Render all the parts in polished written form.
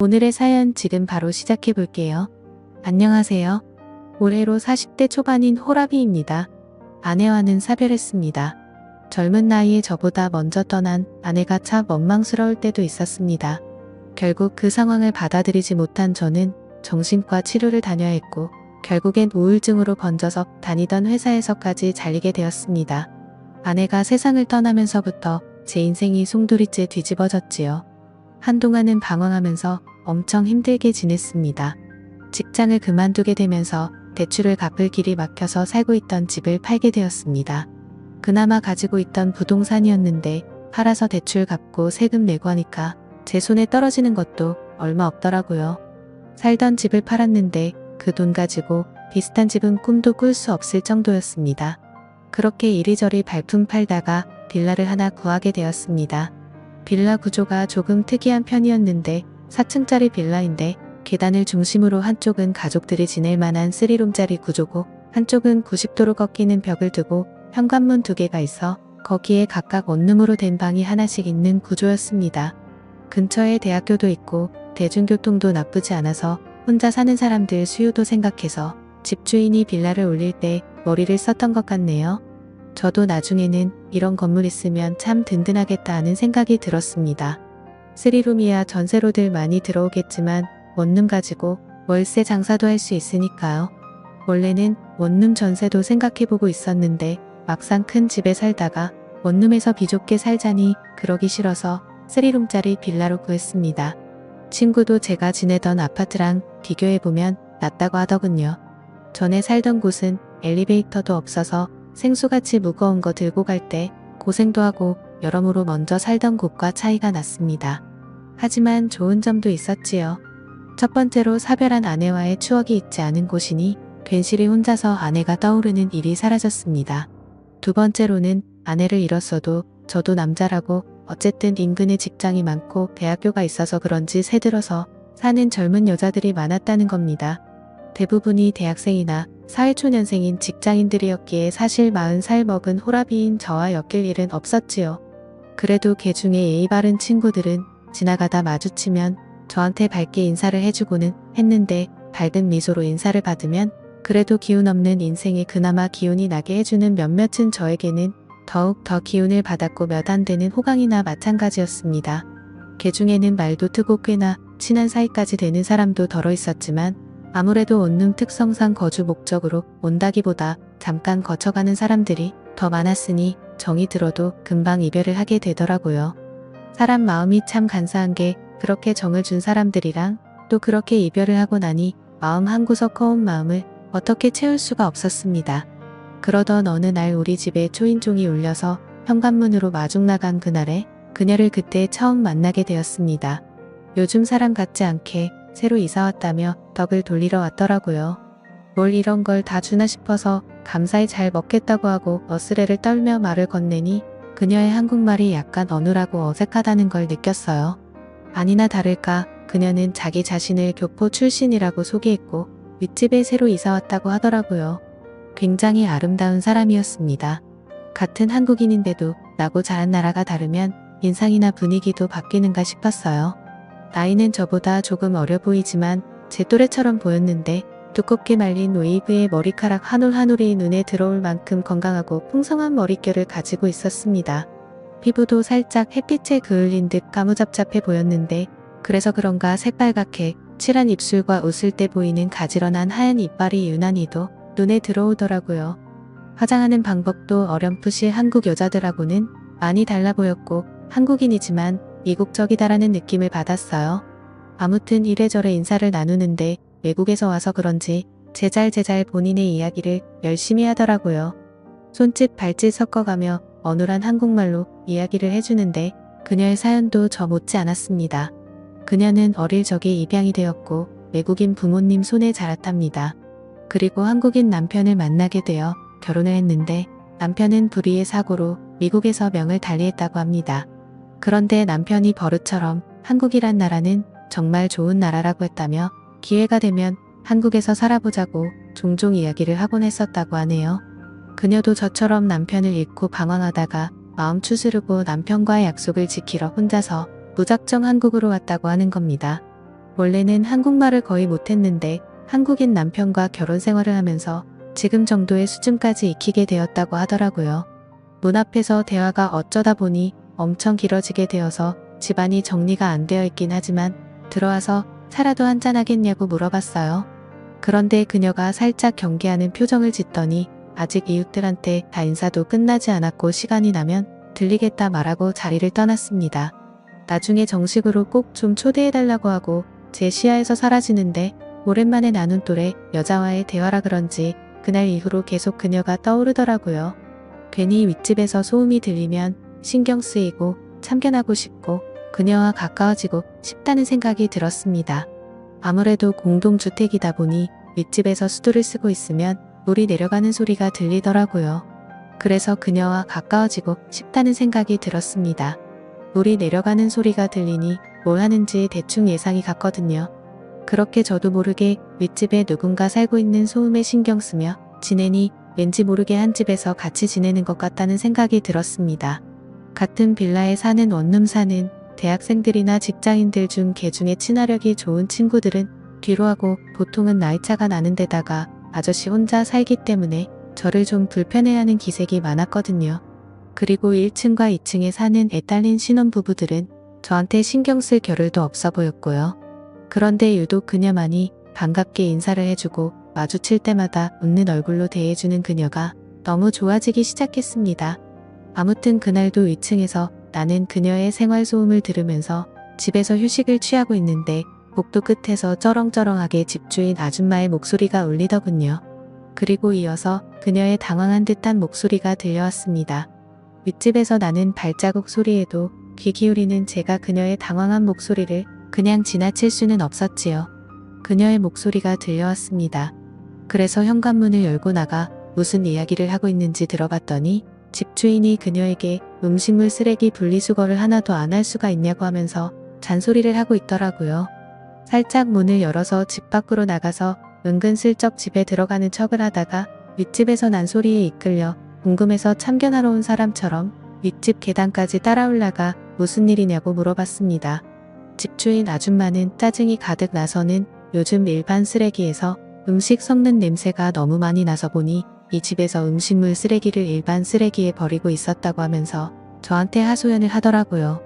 오늘의 사연 지금 바로 시작해 볼게요. 안녕하세요. 올해로 40대 초반인 호라비입니다. 아내와는 사별했습니다. 젊은 나이에 저보다 먼저 떠난 아내가 참 원망스러울 때도 있었습니다. 결국 그 상황을 받아들이지 못한 저는 정신과 치료를 다녀야 했고 결국엔 우울증으로 번져서 다니던 회사에서까지 잘리게 되었습니다. 아내가 세상을 떠나면서부터 제 인생이 송두리째 뒤집어졌지요. 한동안은 방황하면서 엄청 힘들게 지냈습니다. 직장을 그만두게 되면서 대출을 갚을 길이 막혀서 살고 있던 집을 팔게 되었습니다. 그나마 가지고 있던 부동산이었는데 팔아서 대출 갚고 세금 내고 하니까 제 손에 떨어지는 것도 얼마 없더라고요. 살던 집을 팔았는데 그 돈 가지고 비슷한 집은 꿈도 꿀 수 없을 정도였습니다. 그렇게 이리저리 발품 팔다가 빌라를 하나 구하게 되었습니다. 빌라 구조가 조금 특이한 편이었는데 4층짜리 빌라인데 계단을 중심으로 한쪽은 가족들이 지낼 만한 3룸짜리 구조고 한쪽은 90도로 꺾이는 벽을 두고 현관문 2개가 있어 거기에 각각 원룸으로 된 방이 하나씩 있는 구조였습니다. 근처에 대학교도 있고 대중교통도 나쁘지 않아서 혼자 사는 사람들 수요도 생각해서 집주인이 빌라를 올릴 때 머리를 썼던 것 같네요. 저도 나중에는 이런 건물 있으면 참 든든하겠다 하는 생각이 들었습니다. 3룸이야 전세로들 많이 들어오겠지만 원룸 가지고 월세 장사도 할 수 있으니까요. 원래는 원룸 전세도 생각해보고 있었는데 막상 큰 집에 살다가 원룸에서 비좁게 살자니 그러기 싫어서 3룸짜리 빌라로 구했습니다. 친구도 제가 지내던 아파트랑 비교해보면 낫다고 하더군요. 전에 살던 곳은 엘리베이터도 없어서 생수같이 무거운 거 들고 갈 때 고생도 하고 여러모로 먼저 살던 곳과 차이가 났습니다. 하지만 좋은 점도 있었지요. 첫 번째로 사별한 아내와의 추억이 있지 않은 곳이니 괜시리 혼자서 아내가 떠오르는 일이 사라졌습니다. 두 번째로는 아내를 잃었어도 저도 남자라고 어쨌든 인근에 직장이 많고 대학교가 있어서 그런지 새들어서 사는 젊은 여자들이 많았다는 겁니다. 대부분이 대학생이나 사회초년생인 직장인들이었기에 사실 40살 먹은 호라비인 저와 엮일 일은 없었지요. 그래도 개 중에 예의 바른 친구들은 지나가다 마주치면 저한테 밝게 인사를 해주고는 했는데 밝은 미소로 인사를 받으면 그래도 기운 없는 인생에 그나마 기운이 나게 해주는 몇몇은 저에게는 더욱 더 기운을 받았고 몇 안 되는 호강이나 마찬가지였습니다. 개 중에는 말도 트고 꽤나 친한 사이까지 되는 사람도 덜어 있었지만 아무래도 원룸 특성상 거주 목적으로 온다기보다 잠깐 거쳐가는 사람들이 더 많았으니 정이 들어도 금방 이별을 하게 되더라고요. 사람 마음이 참 간사한 게 그렇게 정을 준 사람들이랑 또 그렇게 이별을 하고 나니 마음 한구석 허운 마음을 어떻게 채울 수가 없었습니다. 그러던 어느 날 우리 집에 초인종이 울려서 현관문으로 마중 나간 그날에 그녀를 그때 처음 만나게 되었습니다. 요즘 사람 같지 않게 새로 이사 왔다며 덕을 돌리러 왔더라고요. 뭘 이런 걸 다 주나 싶어서 감사히 잘 먹겠다고 하고 어스레를 떨며 말을 건네니 그녀의 한국말이 약간 어눌하고 어색하다는 걸 느꼈어요. 아니나 다를까 그녀는 자기 자신을 교포 출신이라고 소개했고 윗집에 새로 이사 왔다고 하더라고요. 굉장히 아름다운 사람이었습니다. 같은 한국인인데도 나고 자란 나라가 다르면 인상이나 분위기도 바뀌는가 싶었어요. 나이는 저보다 조금 어려 보이지만 제 또래처럼 보였는데 두껍게 말린 웨이브의 머리카락 한 올 한 올이 눈에 들어올 만큼 건강하고 풍성한 머릿결을 가지고 있었습니다. 피부도 살짝 햇빛에 그을린 듯 까무잡잡해 보였는데 그래서 그런가 새빨갛게 칠한 입술과 웃을 때 보이는 가지런한 하얀 이빨이 유난히도 눈에 들어오더라고요. 화장하는 방법도 어렴풋이 한국 여자들하고는 많이 달라 보였고 한국인이지만 이국적이다라는 느낌을 받았어요. 아무튼 이래저래 인사를 나누는데 외국에서 와서 그런지 제잘제잘 본인의 이야기를 열심히 하더라고요. 손짓 발짓 섞어가며 어눌한 한국말로 이야기를 해주는데 그녀의 사연도 저 못지 않았습니다. 그녀는 어릴 적에 입양이 되었고 외국인 부모님 손에 자랐답니다. 그리고 한국인 남편을 만나게 되어 결혼을 했는데 남편은 불의의 사고로 미국에서 명을 달리했다고 합니다. 그런데 남편이 버릇처럼 한국이란 나라는 정말 좋은 나라라고 했다며 기회가 되면 한국에서 살아보자고 종종 이야기를 하곤 했었다고 하네요. 그녀도 저처럼 남편을 잃고 방황하다가 마음 추스르고 남편과의 약속을 지키러 혼자서 무작정 한국으로 왔다고 하는 겁니다. 원래는 한국말을 거의 못했는데 한국인 남편과 결혼 생활을 하면서 지금 정도의 수준까지 익히게 되었다고 하더라고요. 문 앞에서 대화가 어쩌다 보니 엄청 길어지게 되어서 집안이 정리가 안 되어 있긴 하지만 들어와서 차라도 한잔 하겠냐고 물어봤어요. 그런데 그녀가 살짝 경계하는 표정을 짓더니 아직 이웃들한테 다 인사도 끝나지 않았고 시간이 나면 들리겠다 말하고 자리를 떠났습니다. 나중에 정식으로 꼭 좀 초대해달라고 하고 제 시야에서 사라지는데 오랜만에 나눈 또래 여자와의 대화라 그런지 그날 이후로 계속 그녀가 떠오르더라고요. 괜히 윗집에서 소음이 들리면 신경 쓰이고 참견하고 싶고 그녀와 가까워지고 싶다는 생각이 들었습니다. 아무래도 공동주택이다 보니 윗집에서 수도를 쓰고 있으면 물이 내려가는 소리가 들리더라고요. 그래서 그녀와 가까워지고 싶다는 생각이 들었습니다. 물이 내려가는 소리가 들리니 뭘 하는지 대충 예상이 갔거든요. 그렇게 저도 모르게 윗집에 누군가 살고 있는 소음에 신경 쓰며 지내니 왠지 모르게 한 집에서 같이 지내는 것 같다는 생각이 들었습니다. 같은 빌라에 사는 원룸 사는 대학생들이나 직장인들 중 개중에 친화력이 좋은 친구들은 뒤로하고 보통은 나이차가 나는 데다가 아저씨 혼자 살기 때문에 저를 좀 불편해하는 기색이 많았거든요. 그리고 1층과 2층에 사는 애딸린 신혼부부들은 저한테 신경 쓸 겨를도 없어 보였고요. 그런데 유독 그녀만이 반갑게 인사를 해주고 마주칠 때마다 웃는 얼굴로 대해주는 그녀가 너무 좋아지기 시작했습니다. 아무튼 그날도 2층에서 나는 그녀의 생활소음을 들으면서 집에서 휴식을 취하고 있는데 복도 끝에서 쩌렁쩌렁하게 집주인 아줌마의 목소리가 울리더군요. 그리고 이어서 그녀의 당황한 듯한 목소리가 들려왔습니다. 윗집에서 나는 발자국 소리에도 귀 기울이는 제가 그녀의 당황한 목소리를 그냥 지나칠 수는 없었지요. 그녀의 목소리가 들려왔습니다. 그래서 현관문을 열고 나가 무슨 이야기를 하고 있는지 들어봤더니 집주인이 그녀에게 음식물 쓰레기 분리수거를 하나도 안 할 수가 있냐고 하면서 잔소리를 하고 있더라고요. 살짝 문을 열어서 집 밖으로 나가서 은근슬쩍 집에 들어가는 척을 하다가 윗집에서 난 소리에 이끌려 궁금해서 참견하러 온 사람처럼 윗집 계단까지 따라 올라가 무슨 일이냐고 물어봤습니다. 집주인 아줌마는 짜증이 가득 나서는 요즘 일반 쓰레기에서 음식 썩는 냄새가 너무 많이 나서 보니 이 집에서 음식물 쓰레기를 일반 쓰레기에 버리고 있었다고 하면서 저한테 하소연을 하더라고요.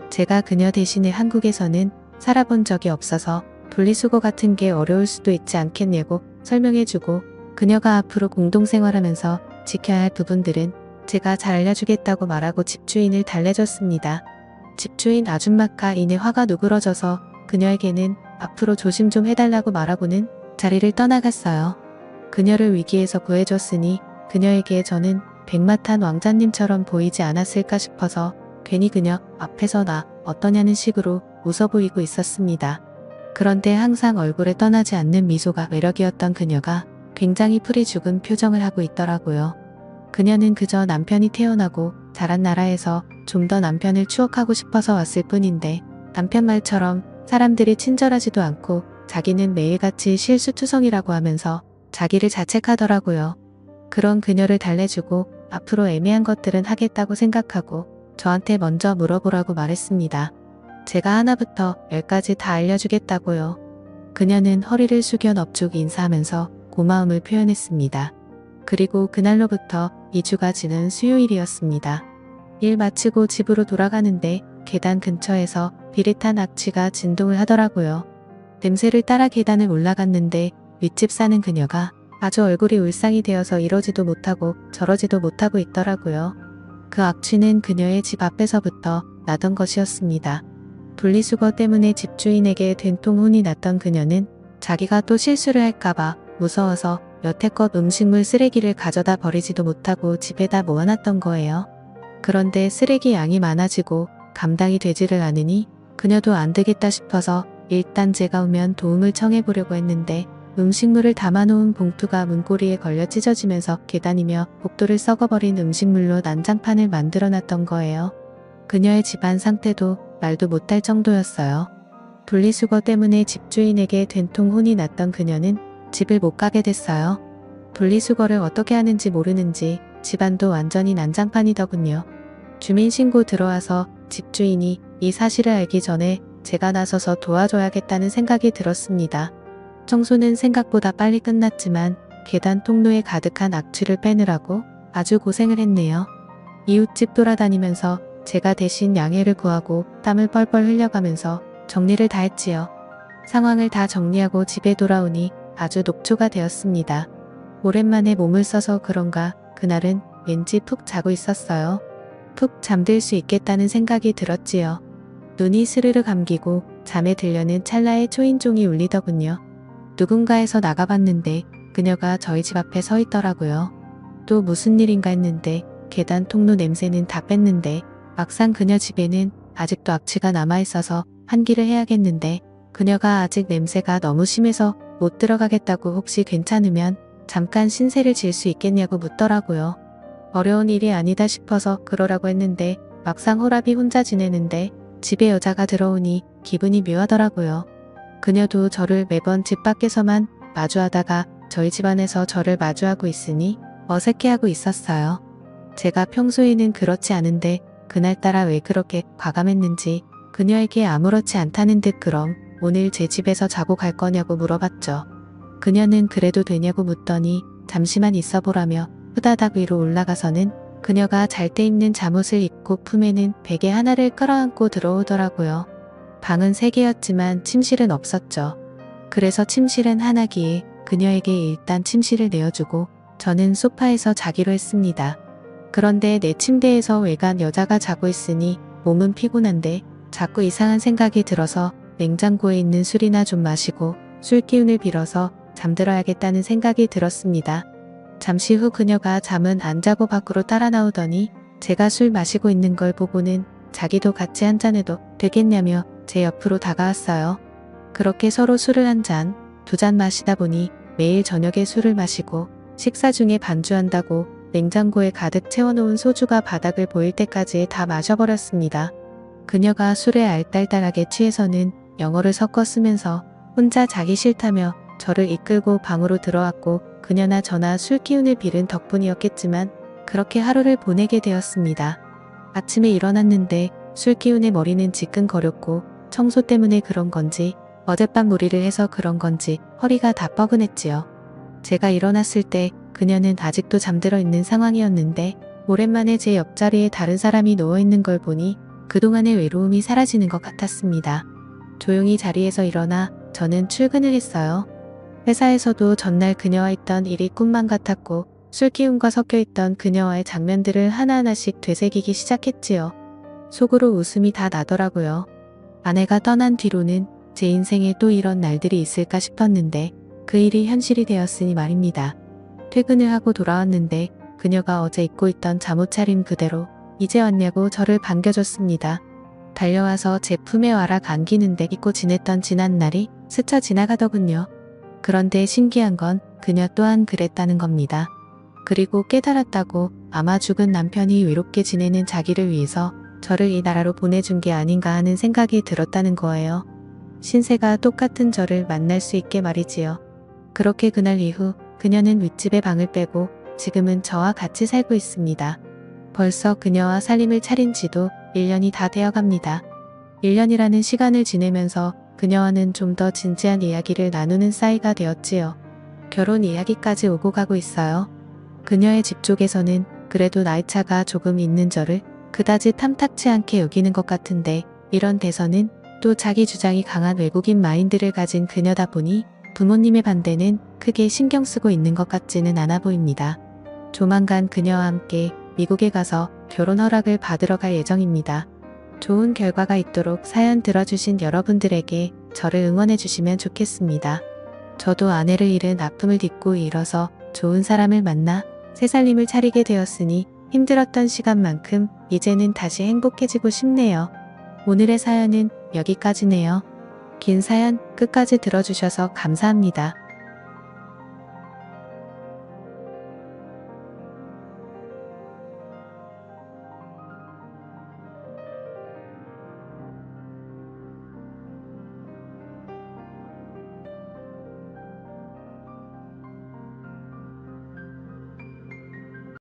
제가 그녀 대신에 한국에서는 살아본 적이 없어서 분리수거 같은 게 어려울 수도 있지 않겠냐고 설명해주고 그녀가 앞으로 공동생활하면서 지켜야 할 부분들은 제가 잘 알려주겠다고 말하고 집주인을 달래줬습니다. 집주인 아줌마가 이내 화가 누그러져서 그녀에게는 앞으로 조심 좀 해달라고 말하고는 자리를 떠나갔어요. 그녀를 위기에서 구해줬으니 그녀에게 저는 백마탄 왕자님처럼 보이지 않았을까 싶어서 괜히 그녀 앞에서 나 어떠냐는 식으로 웃어 보이고 있었습니다. 그런데 항상 얼굴에 떠나지 않는 미소가 매력이었던 그녀가 굉장히 풀이 죽은 표정을 하고 있더라고요. 그녀는 그저 남편이 태어나고 자란 나라에서 좀 더 남편을 추억하고 싶어서 왔을 뿐인데 남편 말처럼 사람들이 친절하지도 않고 자기는 매일같이 실수투성이라고 하면서 자기를 자책하더라고요. 그런 그녀를 달래주고 앞으로 애매한 것들은 하겠다고 생각하고 저한테 먼저 물어보라고 말했습니다. 제가 하나부터 10까지 다 알려주겠다고요. 그녀는 허리를 숙여 넙죽 인사하면서 고마움을 표현했습니다. 그리고 그날로부터 2주가 지난 수요일이었습니다. 일 마치고 집으로 돌아가는데 계단 근처에서 비릿한 악취가 진동을 하더라고요. 냄새를 따라 계단을 올라갔는데 윗집 사는 그녀가 아주 얼굴이 울상이 되어서 이러지도 못하고 저러지도 못하고 있더라고요. 그 악취는 그녀의 집 앞에서부터 나던 것이었습니다. 분리수거 때문에 집주인에게 된통 혼이 났던 그녀는 자기가 또 실수를 할까봐 무서워서 여태껏 음식물 쓰레기를 가져다 버리지도 못하고 집에다 모아놨던 거예요. 그런데 쓰레기 양이 많아지고 감당이 되지를 않으니 그녀도 안 되겠다 싶어서 일단 제가 오면 도움을 청해보려고 했는데 음식물을 담아놓은 봉투가 문고리에 걸려 찢어지면서 계단이며 복도를 썩어버린 음식물로 난장판을 만들어놨던 거예요. 그녀의 집안 상태도 말도 못할 정도였어요. 분리수거 때문에 집주인에게 된통 혼이 났던 그녀는 집을 못 가게 됐어요. 분리수거를 어떻게 하는지 모르는지 집안도 완전히 난장판이더군요. 주민신고 들어와서 집주인이 이 사실을 알기 전에 제가 나서서 도와줘야겠다는 생각이 들었습니다. 청소는 생각보다 빨리 끝났지만 계단 통로에 가득한 악취를 빼느라고 아주 고생을 했네요. 이웃집 돌아다니면서 제가 대신 양해를 구하고 땀을 뻘뻘 흘려가면서 정리를 다 했지요. 상황을 다 정리하고 집에 돌아오니 아주 녹초가 되었습니다. 오랜만에 몸을 써서 그런가 그날은 왠지 푹 자고 있었어요. 푹 잠들 수 있겠다는 생각이 들었지요. 눈이 스르르 감기고 잠에 들려는 찰나에 초인종이 울리더군요. 누군가에서 나가봤는데 그녀가 저희 집 앞에 서 있더라고요. 또 무슨 일인가 했는데 계단 통로 냄새는 다 뺐는데 막상 그녀 집에는 아직도 악취가 남아있어서 환기를 해야겠는데 그녀가 아직 냄새가 너무 심해서 못 들어가겠다고 혹시 괜찮으면 잠깐 신세를 질 수 있겠냐고 묻더라고요. 어려운 일이 아니다 싶어서 그러라고 했는데 막상 호랍이 혼자 지내는데 집에 여자가 들어오니 기분이 묘하더라고요. 그녀도 저를 매번 집 밖에서만 마주하다가 저희 집 안에서 저를 마주하고 있으니 어색해하고 있었어요. 제가 평소에는 그렇지 않은데 그날따라 왜 그렇게 과감했는지 그녀에게 아무렇지 않다는 듯 그럼 오늘 제 집에서 자고 갈 거냐고 물어봤죠. 그녀는 그래도 되냐고 묻더니 잠시만 있어 보라며 후다닥 위로 올라가서는 그녀가 잘 때 입는 잠옷을 입고 품에는 베개 하나를 끌어안고 들어오더라고요. 방은 3개였지만 침실은 없었죠. 그래서 침실은 하나기에 그녀에게 일단 침실을 내어주고 저는 소파에서 자기로 했습니다. 그런데 내 침대에서 외간 여자가 자고 있으니 몸은 피곤한데 자꾸 이상한 생각이 들어서 냉장고에 있는 술이나 좀 마시고 술 기운을 빌어서 잠들어야겠다는 생각이 들었습니다. 잠시 후 그녀가 잠은 안 자고 밖으로 따라 나오더니 제가 술 마시고 있는 걸 보고는 자기도 같이 한잔해도 되겠냐며 제 옆으로 다가왔어요. 그렇게 서로 술을 한 잔, 2잔 마시다 보니 매일 저녁에 술을 마시고 식사 중에 반주한다고 냉장고에 가득 채워놓은 소주가 바닥을 보일 때까지 다 마셔버렸습니다. 그녀가 술에 알딸딸하게 취해서는 영어를 섞어 쓰면서 혼자 자기 싫다며 저를 이끌고 방으로 들어왔고 그녀나 저나 술 기운을 빌은 덕분이었겠지만 그렇게 하루를 보내게 되었습니다. 아침에 일어났는데 술 기운에 머리는 지끈거렸고 청소 때문에 그런 건지 어젯밤 무리를 해서 그런 건지 허리가 다 뻐근했지요. 제가 일어났을 때 그녀는 아직도 잠들어 있는 상황이었는데 오랜만에 제 옆자리에 다른 사람이 누워있는 걸 보니 그동안의 외로움이 사라지는 것 같았습니다. 조용히 자리에서 일어나 저는 출근을 했어요. 회사에서도 전날 그녀와 있던 일이 꿈만 같았고 술 기운과 섞여있던 그녀와의 장면들을 하나하나씩 되새기기 시작했지요. 속으로 웃음이 다 나더라고요. 아내가 떠난 뒤로는 제 인생에 또 이런 날들이 있을까 싶었는데 그 일이 현실이 되었으니 말입니다. 퇴근을 하고 돌아왔는데 그녀가 어제 입고 있던 잠옷 차림 그대로 이제 왔냐고 저를 반겨줬습니다. 달려와서 제 품에 와락 안기는데 잊고 지냈던 지난날이 스쳐 지나가더군요. 그런데 신기한 건 그녀 또한 그랬다는 겁니다. 그리고 깨달았다고 아마 죽은 남편이 외롭게 지내는 자기를 위해서 저를 이 나라로 보내준 게 아닌가 하는 생각이 들었다는 거예요. 신세가 똑같은 저를 만날 수 있게 말이지요. 그렇게 그날 이후 그녀는 윗집에 방을 빼고 지금은 저와 같이 살고 있습니다. 벌써 그녀와 살림을 차린 지도 1년이 다 되어갑니다. 1년이라는 시간을 지내면서 그녀와는 좀 더 진지한 이야기를 나누는 사이가 되었지요. 결혼 이야기까지 오고 가고 있어요. 그녀의 집 쪽에서는 그래도 나이차가 조금 있는 저를 그다지 탐탁치 않게 여기는 것 같은데 이런 데서는 또 자기 주장이 강한 외국인 마인드를 가진 그녀다 보니 부모님의 반대는 크게 신경 쓰고 있는 것 같지는 않아 보입니다. 조만간 그녀와 함께 미국에 가서 결혼 허락을 받으러 갈 예정입니다. 좋은 결과가 있도록 사연 들어주신 여러분들에게 저를 응원해 주시면 좋겠습니다. 저도 아내를 잃은 아픔을 딛고 일어서 좋은 사람을 만나 새 살림을 차리게 되었으니 힘들었던 시간만큼 이제는 다시 행복해지고 싶네요. 오늘의 사연은 여기까지네요. 긴 사연 끝까지 들어주셔서 감사합니다.